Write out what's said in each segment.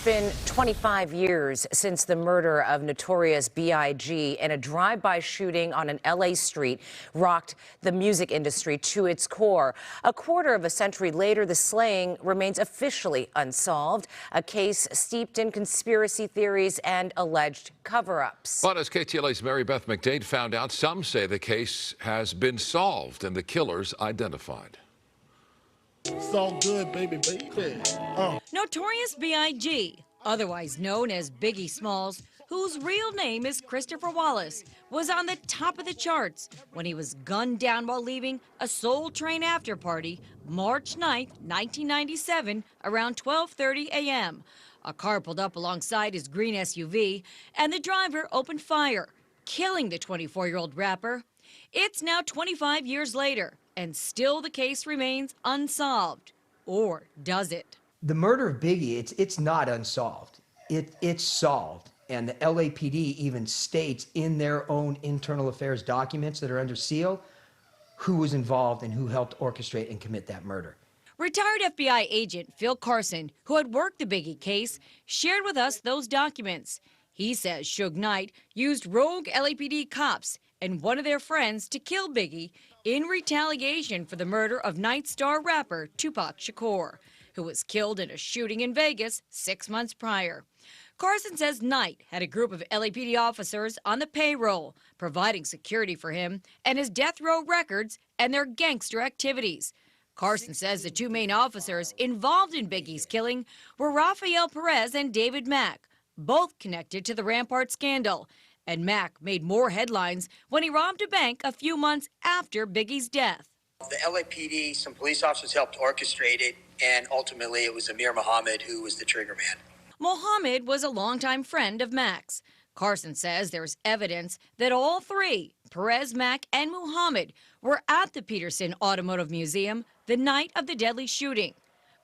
been 25 years since the murder of Notorious B.I.G. and a drive-by shooting on an L.A. street rocked the music industry to its core. A quarter of a century later, the slaying remains officially unsolved, a case steeped in conspiracy theories and alleged cover-ups. But as KTLA's Beth McDade found out, some say the case has been solved and the killers identified. It's all good, baby. Notorious B.I.G., otherwise known as Biggie Smalls, whose real name is Christopher Wallace, was on the top of the charts when he was gunned down while leaving a Soul Train after party March 9, 1997, around 12:30 a.m. A car pulled up alongside his green SUV, and the driver opened fire, killing the 24-year-old rapper. It's now 25 years later, and still the case remains unsolved. Or does it? The murder of Biggie, it's not unsolved. It's solved. And the LAPD even states in their own internal affairs documents that are under seal who was involved and who helped orchestrate and commit that murder. Retired FBI agent Phil Carson, who had worked the Biggie case, shared with us those documents. He says Suge Knight used rogue LAPD cops and one of their friends to kill Biggie in retaliation for the murder of Night Star rapper Tupac Shakur, who was killed in a shooting in Vegas 6 months prior. Carson says Knight had a group of LAPD officers on the payroll, providing security for him and his death row records and their gangster activities. Carson says the two main officers involved in Biggie's killing were Rafael Perez and David Mack, both connected to the Rampart scandal. And Mack made more headlines when he robbed a bank a few months after Biggie's death. The LAPD, some police officers helped orchestrate it, and ultimately it was Amir Muhammad who was the trigger man. Mohammed was a longtime friend of Mack's. Carson says there's evidence that all three, Perez, Mack, and Muhammad, were at the Peterson Automotive Museum the night of the deadly shooting.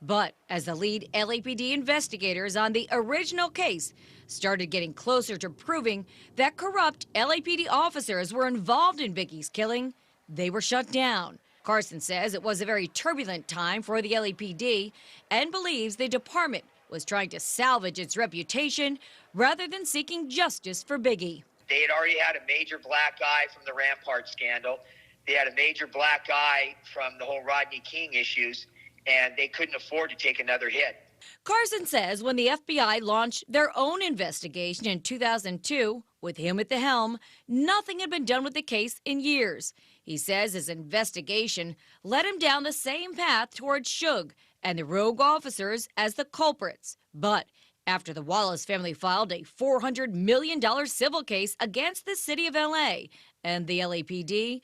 But as the lead LAPD investigators on the original case started getting closer to proving that corrupt LAPD officers were involved in Biggie's killing, they were shut down. Carson says it was a very turbulent time for the LAPD and believes the department was trying to salvage its reputation rather than seeking justice for Biggie. They had already had a major black eye from the Rampart scandal. They had a major black eye from the whole Rodney King issues, and they couldn't afford to take another hit. Carson says when the FBI launched their own investigation in 2002, with him at the helm, nothing had been done with the case in years. He says his investigation led him down the same path towards Suge and the rogue officers as the culprits. But after the Wallace family filed a $400 million civil case against the city of L.A. and the LAPD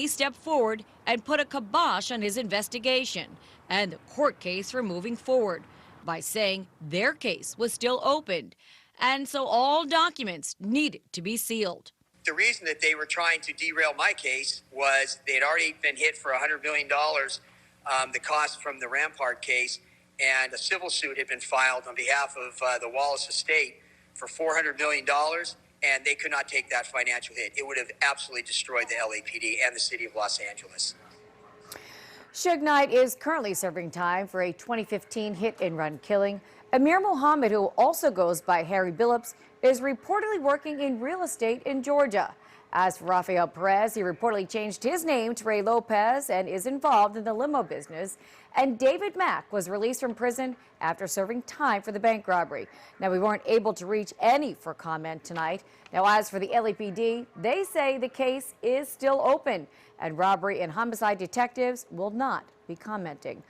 stepped forward and put a kibosh on his investigation and the court case for moving forward by saying their case was still open, and so all documents needed to be sealed. The reason that they were trying to derail my case was they had already been hit for $100 million, the cost from the Rampart case, and a civil suit had been filed on behalf of the Wallace estate for $400 million, and they could not take that financial hit. It would have absolutely destroyed the LAPD and the city of Los Angeles. Suge Knight is currently serving time for a 2015 hit-and-run killing. Amir Muhammad, who also goes by Harry Billups, is reportedly working in real estate in Georgia. As for Rafael Perez, he reportedly changed his name to Ray Lopez and is involved in the limo business. And David Mack was released from prison after serving time for the bank robbery. Now, we weren't able to reach any for comment tonight. Now, as for the LAPD, they say the case is still open and robbery and homicide detectives will not be commenting.